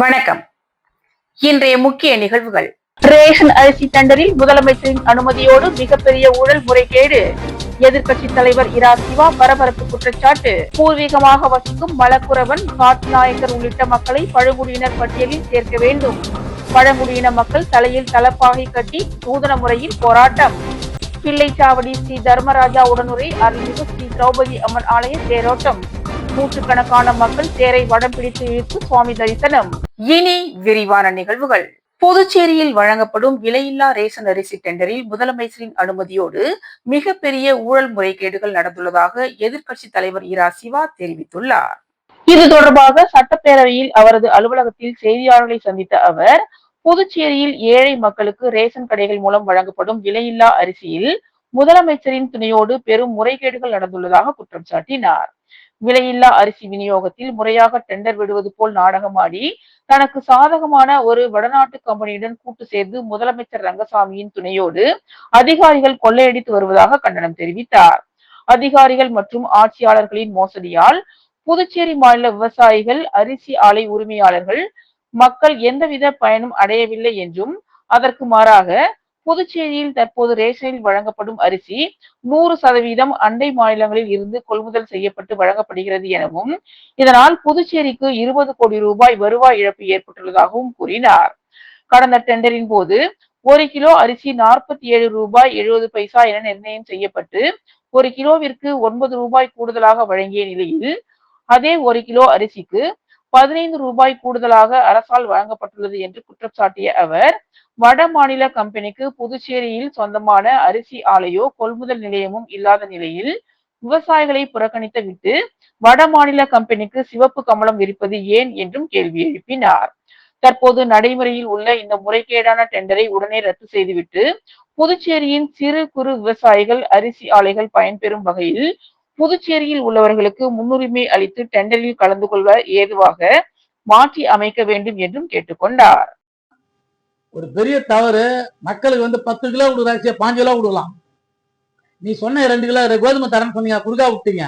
வணக்கம். இன்றைய முக்கிய நிகழ்வுகள். ரேஷன் அரிசி டெண்டரில் முதலமைச்சரின் அனுமதியோடு மிகப்பெரிய ஊழல் முறைகேடு. எதிர்க்கட்சி தலைவர் இரா சிவா பரபரப்பு குற்றச்சாட்டு. பூர்வீகமாக வசிக்கும் மலக்குரவன், காட்டுநாயக்கர் உள்ளிட்ட மக்களை பழங்குடியினர் பட்டியலில் சேர்க்க வேண்டும். பழங்குடியின மக்கள் தலையில் தலப்பாகை கட்டி நூதன முறையில் போராட்டம். பிள்ளைச்சாவடி ஸ்ரீ தர்மராஜா உடனுரை அருள்மிகு ஸ்ரீ திரௌபதி அம்மன் ஆலய தேரோட்டம். நூற்றுக்கணக்கான மக்கள் தேரை வடம் பிடித்து இழுத்து சுவாமி தரிசனம். இனி விரிவான நிகழ்வுகள். புதுச்சேரியில் வழங்கப்படும் விலையில்லா ரேஷன் அரிசி டெண்டரில் முதலமைச்சரின் அனுமதியோடு மிகப்பெரிய ஊழல் முறைகேடுகள் நடந்துள்ளதாக எதிர்க்கட்சி தலைவர் இரா சிவா தெரிவித்துள்ளார். இது தொடர்பாக சட்டப்பேரவையில் அவரது அலுவலகத்தில் செய்தியாளர்களை சந்தித்த அவர், புதுச்சேரியில் ஏழை மக்களுக்கு ரேஷன் கடைகள் மூலம் வழங்கப்படும் விலையில்லா அரிசியில் முதலமைச்சரின் துணையோடு பெரும் முறைகேடுகள் நடந்துள்ளதாக குற்றம் சாட்டினார். விலையில்லா அரிசி விநியோகத்தில் முறையாக டெண்டர் விடுவது போல் நாடகமாடி தனக்கு சாதகமான ஒரு வடநாட்டு கம்பெனியுடன் கூட்டு சேர்ந்து முதலமைச்சர் ரங்கசாமியின் துணையோடு அதிகாரிகள் கொள்ளையடித்து வருவதாக கண்டனம் தெரிவித்தார். அதிகாரிகள் மற்றும் ஆட்சியாளர்களின் மோசடியால் புதுச்சேரி மாநில விவசாயிகள், அரிசி ஆலை உரிமையாளர்கள், மக்கள் எந்தவித பயனும் அடையவில்லை என்றும், அதற்கு மாறாக புதுச்சேரியில் தற்போது ரேஷனில் வழங்கப்படும் அரிசி 100% அண்டை மாநிலங்களில் இருந்து கொள்முதல் செய்யப்பட்டு வழங்கப்படுகிறது எனவும், இதனால் புதுச்சேரிக்கு 20 கோடி ரூபாய் வருவாய் இழப்பு ஏற்பட்டுள்ளதாகவும் கூறினார். கடந்த டெண்டரின் போது 1 கிலோ அரிசி 47 ரூபாய் 70 பைசா என நிர்ணயம் செய்யப்பட்டு 1 கிலோவிற்கு 9 ரூபாய் கூடுதலாக வழங்கிய நிலையில், அதே 1 கிலோ அரிசிக்கு 15 ரூபாய் கூடுதலாக அரசால் வழங்கப்பட்டுள்ளது என்று குற்றம் சாட்டிய அவர், வட மாநில கம்பெனிக்கு புதுச்சேரியில் சொந்தமான அரிசி ஆலையோ கொள்முதல் நிலையமும் இல்லாத நிலையில் விவசாயிகளை புறக்கணித்து விட்டு வட மாநில கம்பெனிக்கு சிவப்பு கமலம் விரிப்பது ஏன் என்றும் கேள்வி எழுப்பினார். தற்போது நடைமுறையில் உள்ள இந்த முறைகேடான டெண்டரை உடனே ரத்து செய்துவிட்டு புதுச்சேரியின் சிறு குறு விவசாயிகள், அரிசி ஆலைகள் பயன்பெறும் வகையில் புதுச்சேரியில் உள்ளவர்களுக்கு முன்னுரிமை அளித்து டெண்டரில் கலந்து கொள்ள ஏதுவாக மாற்றி அமைக்க வேண்டும் என்றும் கேட்டுக்கொண்டார். ஒரு பெரிய தவறு. மக்களுக்கு 10 கிலோ கொடுக்குற அரிசியை 5 கிலோ கொடுக்கலாம். நீ சொன்ன 2 கிலோ கோதுமை தரேன்னு சொன்னீங்க, குறுக்கா விட்டீங்க.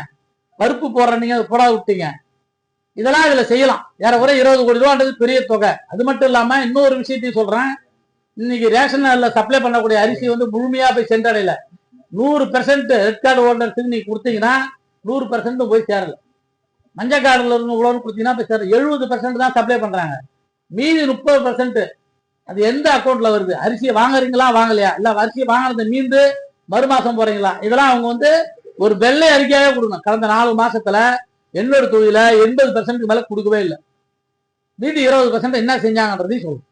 பருப்பு போடுறீங்க, போடா விட்டீங்க. இதெல்லாம் இதுல செய்யலாம். ஏறக்குறை 20 கோடி ரூபான்றது பெரிய தொகை. அது மட்டும் இல்லாம இன்னொரு விஷயத்தையும் சொல்றேன். இன்னைக்கு ரேஷன்ல சப்ளை பண்ணக்கூடிய அரிசி முழுமையா போய் சென்றடையல. 100% ரெட் கார்டு ஹோல்டர்ஸுக்கு நீங்க கொடுத்தீங்கன்னா 100% போய் சேரல. மஞ்சள் கார்டுல இருந்து உழவு கொடுத்தீங்கன்னா போய் சேர 70% தான் சப்ளை பண்றாங்க. மீதி 30% அது எந்த அக்கௌண்ட்ல வருது? அரிசியை வாங்குறீங்களா வாங்கலையா, இல்ல அரிசியை வாங்கினது மீண்டு மறுமாசம் போறீங்களா? இதெல்லாம் அவங்க ஒரு வெள்ளை அறிக்கையாவே கொடுங்க. கடந்த 4 மாசத்துல என்னோட தொழில 80% மேல கொடுக்கவே இல்லை. மீதி 20% என்ன செஞ்சாங்கன்றதையும் சொல்லுங்க.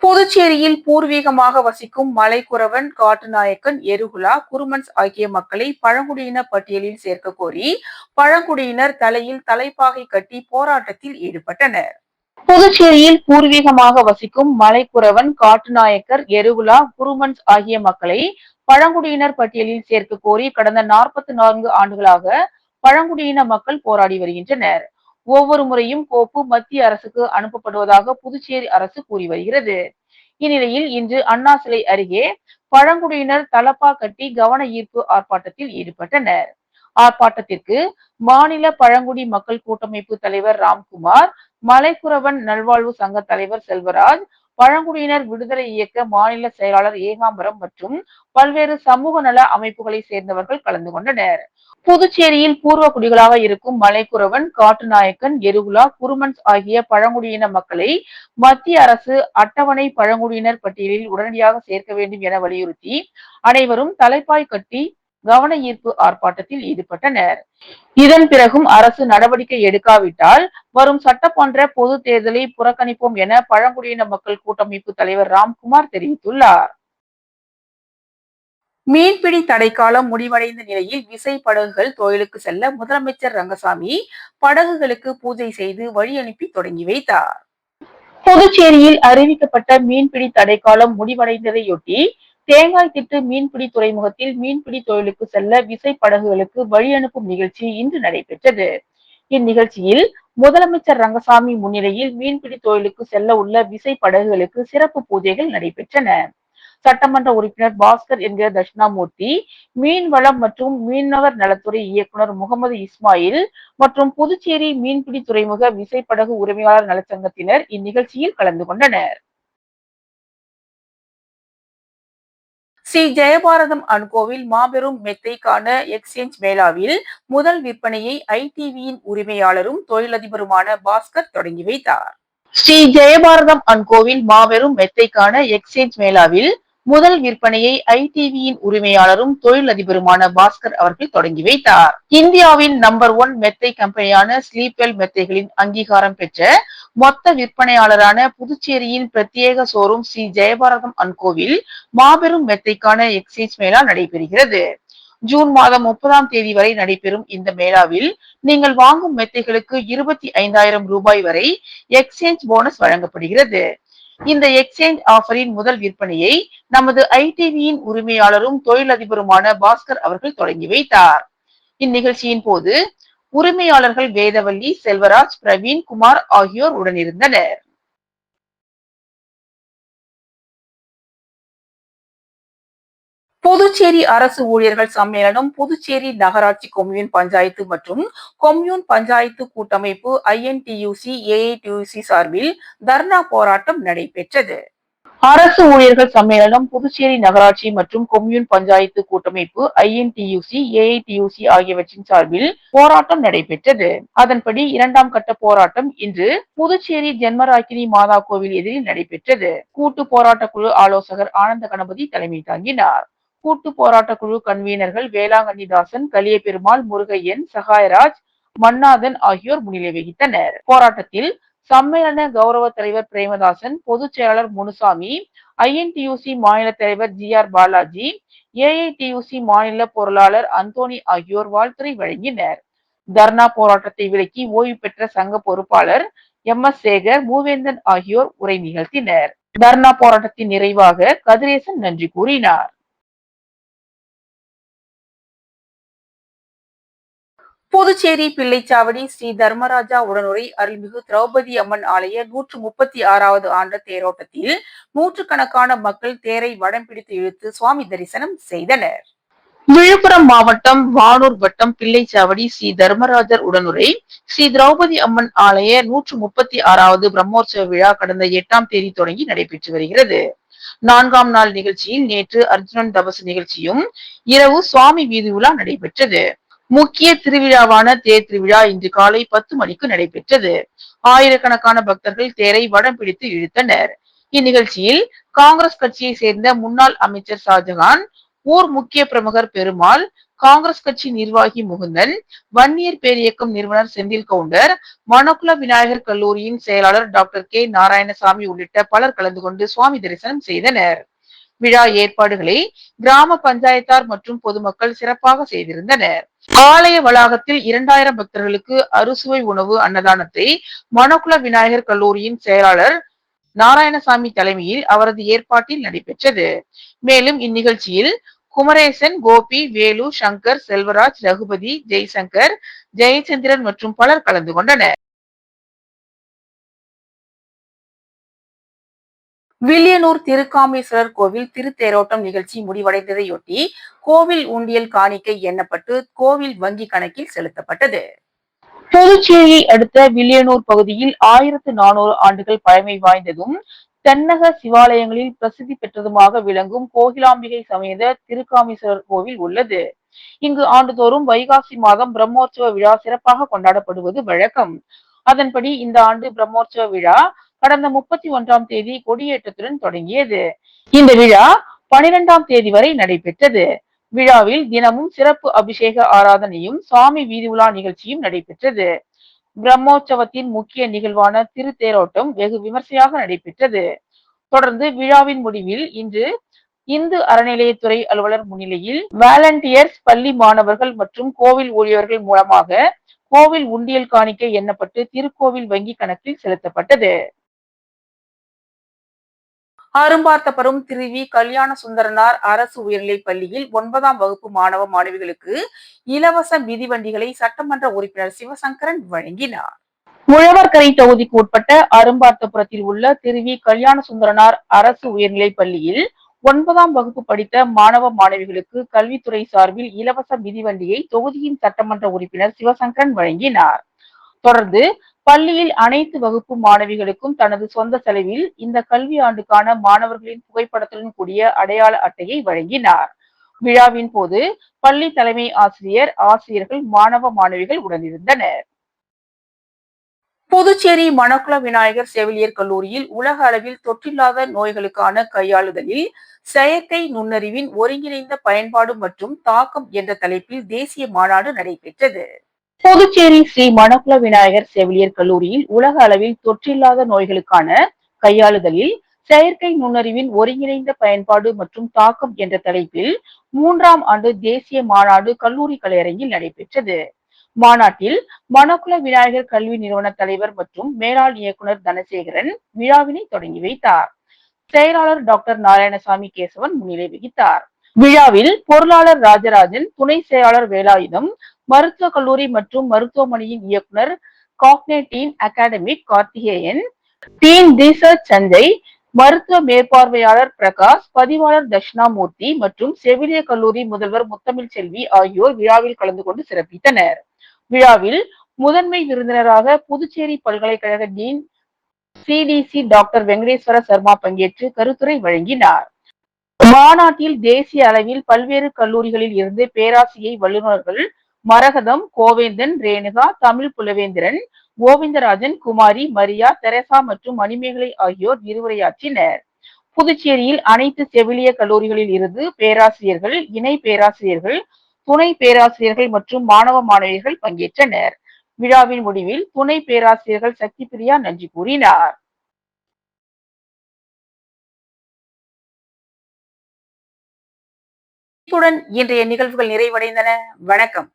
புதுச்சேரியில் பூர்வீகமாக வசிக்கும் மலைக்குரவன், காட்டுநாயக்கன், எருகுலா, குருமன்ஸ் ஆகிய மக்களை பழங்குடியின பட்டியலில் சேர்க்க கோரி பழங்குடியினர் தலையில் தலைப்பாகை கட்டி போராட்டத்தில் ஈடுபட்டனர். புதுச்சேரியில் பூர்வீகமாக வசிக்கும் மலைக்குரவன், காட்டுநாயக்கர், எருகுலா, குருமன்ஸ் ஆகிய மக்களை பழங்குடியினர் பட்டியலில் சேர்க்க கோரி கடந்த 44 ஆண்டுகளாக பழங்குடியின மக்கள் போராடி வருகின்றனர். ஒவ்வொரு முறையும் கோப்பு மத்திய அரசுக்கு அனுப்பப்படுவதாக புதுச்சேரி அரசு கூறி வருகிறது. இந்நிலையில் இன்று அண்ணா சிலை அருகே பழங்குடியினர் தலப்பா கட்டி கவன ஈர்ப்பு ஆர்ப்பாட்டத்தில் ஈடுபட்டனர். ஆர்ப்பாட்டத்திற்கு மாநில பழங்குடி மக்கள் கூட்டமைப்பு தலைவர் ராம்குமார், மலைக்குரவன் நல்வாழ்வு சங்க தலைவர் செல்வராஜ், பழங்குடியினர் விடுதலை இயக்க மாநில செயலாளர் ஏகாம்பரம் மற்றும் பல்வேறு சமூக நல அமைப்புகளை சேர்ந்தவர்கள் கலந்து கொண்டனர். புதுச்சேரியில் பூர்வ குடிகளாக இருக்கும் மலைக்குரவன், காட்டுநாயக்கன், எருகுலா, குருமன்ஸ் ஆகிய பழங்குடியின மக்களை மத்திய அரசு அட்டவணை பழங்குடியினர் பட்டியலில் உடனடியாக சேர்க்க வேண்டும் என வலியுறுத்தி அனைவரும் தலைப்பாய் கட்டி கவன ஈர்ப்பு ஆர்ப்பாட்டத்தில் ஈடுபட்டனர். இதன் பிறகும் அரசு நடவடிக்கை எடுக்காவிட்டால் வரும் சட்டமன்ற பொது தேர்தலை புறக்கணிப்போம் என பழங்குடியின மக்கள் கூட்டமைப்பு தலைவர் ராம்குமார் தெரிவித்துள்ளார். மீன்பிடி தடைக்காலம் முடிவடைந்த நிலையில் விசை படகுகள் தொழிலுக்கு செல்ல முதலமைச்சர் ரங்கசாமி படகுகளுக்கு பூஜை செய்து வழி அனுப்பி தொடங்கி வைத்தார். புதுச்சேரியில் அறிவிக்கப்பட்ட மீன்பிடி தடைக்காலம் முடிவடைந்ததையொட்டி தேங்காய் திட்டு மீன்பிடி துறைமுகத்தில் மீன்பிடி தொழிலுக்கு செல்ல விசை படகுகளுக்கு வழி அனுப்பும் நிகழ்ச்சி இன்று நடைபெற்றது. இந்நிகழ்ச்சியில் முதலமைச்சர் ரங்கசாமி முன்னிலையில் மீன்பிடி தொழிலுக்கு செல்ல உள்ள விசை படகுகளுக்கு சிறப்பு பூஜைகள் நடைபெற்றன. சட்டமன்ற உறுப்பினர் பாஸ்கர் என்கிற தட்சிணாமூர்த்தி, மீன்வளம் மற்றும் மீனவர் நலத்துறை இயக்குனர் முகமது இஸ்மாயில் மற்றும் புதுச்சேரி மீன்பிடி துறைமுக விசைப்படகு உரிமையாளர் நலச்சங்கத்தினர் இந்நிகழ்ச்சியில் கலந்து கொண்டனர். ஸ்ரீ ஜெயபாரதம் அன்கோவில் மாபெரும் மெத்தைக்கான எக்ஸ்சேஞ்ச் மேளாவில் முதல் விற்பனையை ஐடிவியின் உரிமையாளரும் தொழிலதிபருமான பாஸ்கர் தொடங்கி வைத்தார். ஸ்ரீ ஜெயபாரதம் அன்கோவில் மாபெரும் மெத்தைக்கான எக்ஸ்சேஞ்ச் மேளாவில் முதல் விற்பனையை ஐடிவியின் உரிமையாளரும் தொழிலதிபருமான பாஸ்கர் அவர்கள் தொடங்கி வைத்தார். இந்தியாவின் நம்பர் 1 மெத்தை கம்பெனியான ஸ்லீப்வெல் மெத்தைகளின் அங்கீகாரம் பெற்ற மொத்த விற்பனையாளரான புதுச்சேரியின் பிரத்யேக ஷோரூம் ஸ்ரீ ஜெயபாரதம் அன்கோவில் மாபெரும் மெத்தைக்கான எக்ஸ்சேஞ்ச் மேளா நடைபெறுகிறது. ஜூன் மாதம் 30ஆம் தேதி வரை நடைபெறும் இந்த மேளாவில் நீங்கள் வாங்கும் மெத்தைகளுக்கு 25,000 ரூபாய் வரை எக்ஸ்சேஞ்ச் போனஸ் வழங்கப்படுகிறது. இந்த எக்ஸ்சேஞ்ச் ஆஃபரின் முதல் விற்பனையை நமது ஐடிவியின் உரிமையாளரும் தொழிலதிபருமான பாஸ்கர் அவர்கள் தொடங்கி வைத்தார். இந்நிகழ்ச்சியின் போது உரிமையாளர்கள் வேதவல்லி, செல்வராஜ், பிரவீன் குமார் ஆகியோர் உடனிருந்தனர். புதுச்சேரி அரசு ஊழியர்கள் சம்மேளனம் புதுச்சேரி நகராட்சி கொம்யூன் பஞ்சாயத்து மற்றும் கொம்யூன் பஞ்சாயத்து கூட்டமைப்பு INTUC AITUC சார்பில் தர்ணா போராட்டம் நடைபெற்றது. அரசு ஊழியர்கள் சம்மேளனம் புதுச்சேரி நகராட்சி மற்றும் கொம்யூன் பஞ்சாயத்து கூட்டமைப்பு INTUC AITUC ஆகியவற்றின் சார்பில் போராட்டம் நடைபெற்றது. அதன்படி 2ஆம் கட்ட போராட்டம் இன்று புதுச்சேரி ஜென்மராக்கினி மாதா கோவில் எதிரில் நடைபெற்றது. கூட்டு போராட்ட குழு ஆலோசகர் ஆனந்த கணபதி தலைமை தாங்கினார். கூட்டு போராட்ட குழு கன்வீனர்கள் வேளாங்கண்ணிதாசன், கலியபெருமாள், முருகையன், சகாயராஜ், மன்னாதன் ஆகியோர் முன்னிலை வகித்தனர். போராட்டத்தில் சம்மேளன கௌரவ தலைவர் பிரேமதாசன், பொதுச் செயலாளர் முனுசாமி, INTUC மாநில தலைவர் GR பாலாஜி, AITUC மாநில பொருளாளர் அந்தோணி ஆகியோர் வாழ்த்துரை வழங்கினர். தர்ணா போராட்டத்தை விலக்கி ஓய்வு பெற்ற சங்க பொறுப்பாளர் MS சேகர், மூவேந்தன் ஆகியோர் உரை நிகழ்த்தினர். தர்ணா போராட்டத்தின் நிறைவாக கதிரேசன் நன்றி கூறினார். புதுச்சேரி பிள்ளைச்சாவடி ஸ்ரீ தர்மராஜா உடனுரை அருள்மிகு திரௌபதி அம்மன் ஆலய 136வது ஆண்டு தேரோட்டத்தில் நூற்றுக்கணக்கான மக்கள் தேரை வடம் பிடித்து இழுத்து சுவாமி தரிசனம் செய்தனர். விழுப்புரம் மாவட்டம் வானூர் வட்டம் பிள்ளைச்சாவடி ஸ்ரீ தர்மராஜர் உடனுரை ஸ்ரீ திரௌபதி அம்மன் ஆலய 136வது பிரம்மோற்சவ விழா கடந்த 8ஆம் தேதி தொடங்கி நடைபெற்று வருகிறது. 4ஆம் நாள் நிகழ்ச்சியில் நேற்று அர்ஜுனன் தபசு நிகழ்ச்சியும் இரவு சுவாமி வீதி உலா நடைபெற்றது. முக்கிய திருவிழாவான தேர் திருவிழா இன்று காலை 10 மணிக்கு நடைபெற்றது. ஆயிரக்கணக்கான பக்தர்கள் தேரை வடம் பிடித்து இழுத்தனர். இந்நிகழ்ச்சியில் காங்கிரஸ் கட்சியை சேர்ந்த முன்னாள் அமைச்சர் ஷாஜகான், ஊர் முக்கிய பிரமுகர் பெருமாள், காங்கிரஸ் கட்சி நிர்வாகி முகுந்தன், வன்னியர் பேரியக்கம் நிறுவனர் செந்தில் கவுண்டர், மணக்குள விநாயகர் கல்லூரியின் செயலாளர் டாக்டர் K நாராயணசாமி உள்ளிட்ட பலர் கலந்து கொண்டு சுவாமி தரிசனம் செய்தனர். விழா ஏற்பாடுகளை கிராம பஞ்சாயத்தார் மற்றும் பொதுமக்கள் சிறப்பாக செய்திருந்தனர். ஆலய வளாகத்தில் 2000 பக்தர்களுக்கு அறுசுவை உணவு அன்னதானத்தை மணக்குள விநாயகர் கல்லூரியின் செயலாளர் நாராயணசாமி தலைமையில் அவரது ஏற்பாட்டில் நடைபெற்றது. மேலும் இந்நிகழ்ச்சியில் குமரேசன், கோபி, வேலு, சங்கர், செல்வராஜ், ரகுபதி, ஜெய்சங்கர், ஜெயச்சந்திரன் மற்றும் பலர் கலந்து கொண்டனர். வில்லியனூர் திருக்காமேஸ்வரர் கோவில் திருத்தேரோட்டம் நிகழ்ச்சி முடிவடைந்ததையொட்டி கோவில் உண்டியல் காணிக்கை எண்ணப்பட்டு கோவில் வங்கி கணக்கில் செலுத்தப்பட்டது. புதுச்சேரியை அடுத்த வில்லியனூர் பகுதியில் 1400 ஆண்டுகள் பழமை வாய்ந்ததும் தென்னக சிவாலயங்களில் பிரசித்தி பெற்றதுமாக விளங்கும் கோகிலாம்பிகை சமேத திருக்காமேஸ்வரர் கோவில் உள்ளது. இங்கு ஆண்டுதோறும் வைகாசி மாதம் பிரம்மோற்சவ விழா சிறப்பாக கொண்டாடப்படுவது வழக்கம். அதன்படி இந்த ஆண்டு பிரம்மோற்சவ விழா கடந்த 31ஆம் தேதி கொடியேற்றத்துடன் தொடங்கியது. இந்த விழா 12ஆம் தேதி வரை நடைபெற்றது. விழாவில் தினமும் சிறப்பு அபிஷேக ஆராதனையும் சாமி வீதி உலா நிகழ்ச்சியும் நடைபெற்றது. பிரம்மோற்சவத்தின் முக்கிய நிகழ்வான திருத்தேரோட்டம் வெகு விமர்சையாக நடைபெற்றது. தொடர்ந்து விழாவின் முடிவில் இன்று இந்து அறநிலையத்துறை அலுவலர் முன்னிலையில் வாலண்டியர்ஸ், பள்ளி மாணவர்கள் மற்றும் கோவில் ஊழியர்கள் மூலமாக கோவில் உண்டியல் காணிக்கை எண்ணப்பட்டு திருக்கோவில் வங்கி கணக்கில் செலுத்தப்பட்டது. அரும்பார்த்தபுரம் திருவி கல்யாண சுந்தரனார் அரசு உயர்நிலைப் பள்ளியில் 9ஆம் வகுப்பு மாணவ மாணவிகளுக்கு இலவச மிதிவண்டிகளை சட்டமன்ற உறுப்பினர் சிவசங்கரன் வழங்கினார். உழவர்கரை தொகுதிக்கு உட்பட்ட அரும்பார்த்தபுரத்தில் உள்ள திருவி கல்யாண சுந்தரனார் அரசு உயர்நிலைப் பள்ளியில் 9ஆம் வகுப்பு படித்த மாணவ மாணவிகளுக்கு கல்வித்துறை சார்பில் இலவச மிதிவண்டியை தொகுதியின் சட்டமன்ற உறுப்பினர் சிவசங்கரன் வழங்கினார். தொடர்ந்து பள்ளியில் அனைத்து வகுப்பு மாணவிகளுக்கும் தனது சொந்த செலவில் இந்த கல்வி ஆண்டுக்கான மாணவர்களின் புகைப்படத்துடன் கூடிய அடையாள அட்டையை வழங்கினார். விழாவின் போது பள்ளி தலைமை ஆசிரியர், ஆசிரியர்கள், மாணவ மாணவிகள் உடனிருந்தனர். புதுச்சேரி மணக்குள விநாயகர் செவிலியர் கல்லூரியில் உலக அளவில் தொற்றில்லாத நோய்களுக்கான கையாளுதலில் செயற்கை நுண்ணறிவின் ஒருங்கிணைந்த பயன்பாடு மற்றும் தாக்கம் என்ற தலைப்பில் தேசிய மாநாடு நடைபெற்றது. புதுச்சேரி ஸ்ரீ மணக்குள விநாயகர் செவிலியர் கல்லூரியில் உலக அளவில் தொற்றில்லாத நோய்களுக்கான கையாளுதலில் செயற்கை நுண்ணறிவின் ஒருங்கிணைந்த பயன்பாடு மற்றும் தாக்கம் என்ற தலைப்பில் 3ஆம் ஆண்டு தேசிய மாநாடு கல்லூரி கலையரங்கில் நடைபெற்றது. மாநாட்டில் மணக்குள விநாயகர் கல்வி நிறுவன தலைவர் மற்றும் மேலாள் இயக்குனர் தனசேகரன் விழாவினை தொடங்கி வைத்தார். செயலாளர் டாக்டர் நாராயணசாமி கேசவன் முன்னிலை வகித்தார். விழாவில் பொருளாளர் ராஜராஜன், துணை செயலாளர் வேலாயுதம், மருத்துவக் கல்லூரி மற்றும் மருத்துவமனையின் இயக்குனர் காக்னேட்டின் academic Karthikeyan, dean research Sanjay, மருத்துவ மேற்பார்வையாளர் பிரகாஷ், பதிவாளர் தட்சிணாமூர்த்தி மற்றும் செவிலியர் கல்லூரி முதல்வர் முத்தமிழ் செல்வி ஆகியோர் விழாவில் கலந்து கொண்டு சிறப்பித்தனர். விழாவில் முதன்மை விருந்தினராக புதுச்சேரி பல்கலைக்கழக dean CDC doctor Venkateswara Sharma பங்கேற்று கருத்துரை வழங்கினார். மாநாட்டில் தேசிய அளவில் பல்வேறு கல்லூரிகளில் இருந்து பேராசிரியை வல்லுநர்கள் மரகதம், கோவேந்தன், ரேணுகா, தமிழ் புலவேந்திரன், கோவிந்தராஜன், குமாரி, மரியா, தெரசா மற்றும் மணிமேகலை ஆகியோர் விரிவுரையாற்றினர். புதுச்சேரியில் அனைத்து செவிலிய கல்லூரிகளில் இருந்து பேராசிரியர்கள், இணை பேராசிரியர்கள், துணை பேராசிரியர்கள் மற்றும் மாணவ மாணவியர்கள் பங்கேற்றனர். விழாவின் முடிவில் துணை பேராசிரியர்கள் சக்தி பிரியா நன்றி கூறினார். இத்துடன் இன்றைய நிகழ்வுகள் நிறைவடைந்தன. வணக்கம்.